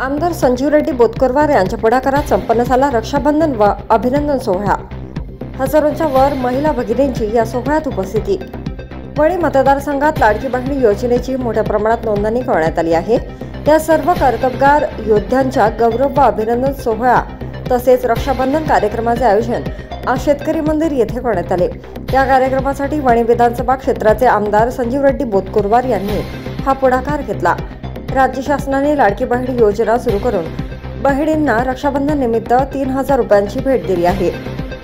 आमदार संजीव रेड्डी बोतकुरवार यांच्या पुढाकारात संपन्न झाला रक्षाबंधन व अभिनंदन सोहळा। हजारोंच्या वर महिला भगिनींची या सोहळ्यात उपस्थिती। वणी मतदारसंघात लाडकी बहीण योजनेची मोठ्या प्रमाणात नोंदणी करण्यात आली आहे। या सर्व कर्तबगार योद्ध्यांच्या गौरव व अभिनंदन सोहळा तसेच रक्षाबंधन कार्यक्रमाचे आयोजन आज शेतकरी मंदिर येथे करण्यात आले। या कार्यक्रमासाठी वणी विधानसभा क्षेत्राचे आमदार संजीव रेड्डी बोतकुरवार यांनी हा पुढाकार घेतला। राज्य शासनाने लाडकी बहीण योजना सुरू करून बहिणींना रक्षाबंधन निमित्त 3000 रुपयांची भेट दिली आहे।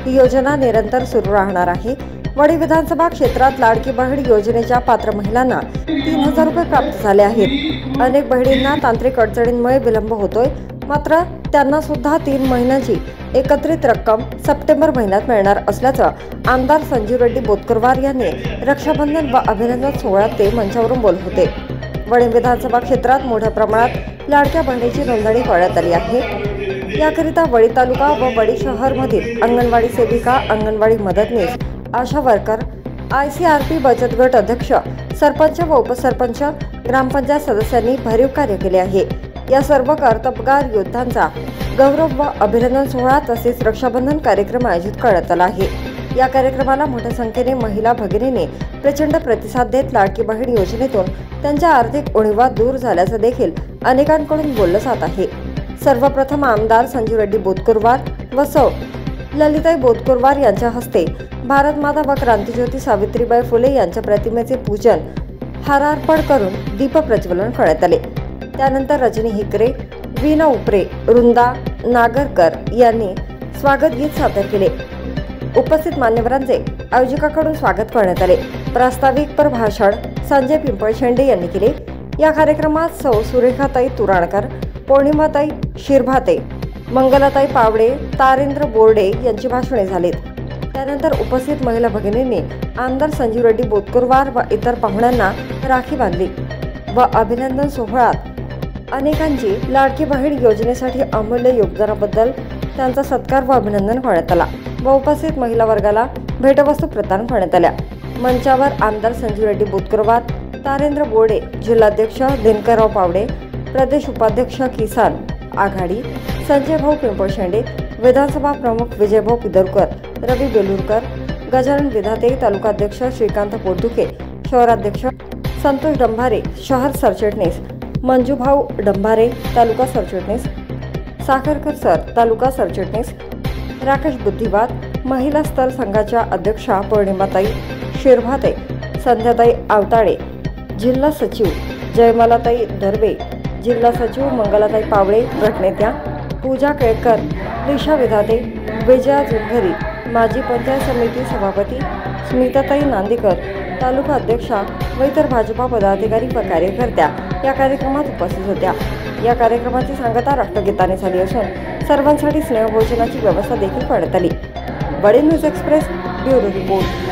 ही योजना निरंतर सुरू राहणार आहे। वणी विधानसभा क्षेत्रात लाडकी बहीण योजनेच्या पात्र महिलांना 3000 रुपये प्राप्त झाले आहेत। अनेक बहिणींना तांत्रिक अडचणींमुळे विलंब होतोय, मात्र त्यांना सुद्धा 3 महिन्यांची एकत्रित रक्कम सप्टेंबर महिन्यात मिळणार असल्याचं आमदार संजीव रेड्डी बोतकुरवार यांनी रक्षाबंधन व अभिनंदन सोहळ्यात ते मंचावरून बोलत होते। वणी विधानसभा क्षेत्रात मोठ्या प्रमाणात लाडक्या बहिणीची नोंदणी करण्यात आली आहे। याकरिता वणी तालुका व वणी शहरमधील अंगणवाडी सेविका, अंगणवाडी मदतनीस, आशा वर्कर, ICRP बचत गट अध्यक्ष, सरपंच व उपसरपंच, ग्रामपंचायत सदस्यांनी भरीव कार्य केले आहे। या सर्व कर्तबगार योद्ध्यांचा गौरव व अभिनंदन सोहळा तसेच रक्षाबंधन कार्यक्रम आयोजित करण्यात आला आहे। या कार्यक्रमाला मोठ्या संख्येने महिला भगिनींनी प्रचंड प्रतिसाद देत लाडकी बहीण योजनेतून त्यांच्या आर्थिक उणीवा दूर झाल्याचं देखील अनेकांकडून बोललं जात आहे। सर्वप्रथम आमदार संजीव रेड्डी बोतकुरवार व सौ ललिताई बोतकुरवार यांच्या हस्ते भारत माता व क्रांतिज्योती सावित्रीबाई फुले यांच्या प्रतिमेचे पूजन, हारार्पण करून दीप प्रज्वलन करण्यात आले। त्यानंतर रजनी हिकरे, वीणा उपरे, वृंदा नागरकर यांनी स्वागत गीत सादर केले। उपस्थित मान्यवरांचे आयोजकांकडून स्वागत करण्यात आले। प्रास्ताविक पर भाषण संजय पिंपळशेंडे यांनी केले। या कार्यक्रमात सौ सुरेखाताई तुराणकर, पौर्णिमाताई शिरभाते, मंगलाताई पावडे, तारेंद्र बोर्डे यांची भाषणे झालीत। त्यानंतर उपस्थित महिला भगिनींनी आमदार संजीव रेड्डी बोतकुरवार व इतर पाहुण्यांना राखी बांधली व अभिनंदन सोहळ्यात अनेकांची लाडकी बहीण योजनेसाठी अमूल्य योगदानाबद्दल त्यांचा सत्कार व अभिनंदन करण्यात आला व उपस्थित महिला वर्गाला भेटवस्तू प्रदान करण्यात आल्या। मंचावर आमदार संजीव रेड्डी बोतकुरवार, तारेंद्र बोर्डे, जिल्हाध्यक्ष दिनकरराव पावडे, प्रदेश उपाध्यक्ष किसान आघाडी संजय भाऊ पिंपळशेंडे, विधानसभा प्रमुख विजयभाऊ पिदरकर, रवी बेलूरकर, गजानन विधाते, तालुकाध्यक्ष श्रीकांत पोटदुखे, शहराध्यक्ष संतोष डंभारे, शहर सरचिटणीस मंजूभाऊ डंभारे, तालुका सरचिटणीस साखरकर सर, तालुका सरचिटणीस राकेश बुद्धिवाद, महिला स्तर संघाच्या अध्यक्षा पौर्णिमाताई शिरभाते, संध्याताई आवताळे, जिल्हा सचिव जयमालाताई दर्वे, जिल्हा सचिव मंगलाताई पावळे, गटनेत्या पूजा केळकर, रिषा विधाते, विजया जुंघरी, माजी पंचायत समिती सभापती स्मिताताई नांदेकर, तालुका अध्यक्षा व इतर भाजपा पदाधिकारी व कार्यकर्त्या या कार्यक्रमात उपस्थित होत्या। या कार्यक्रमाची सांगता राष्ट्रगीताने झाली असून सर्वांसाठी स्नेहभोजनाची व्यवस्था देखील करण्यात आली। Wani news express bureau report.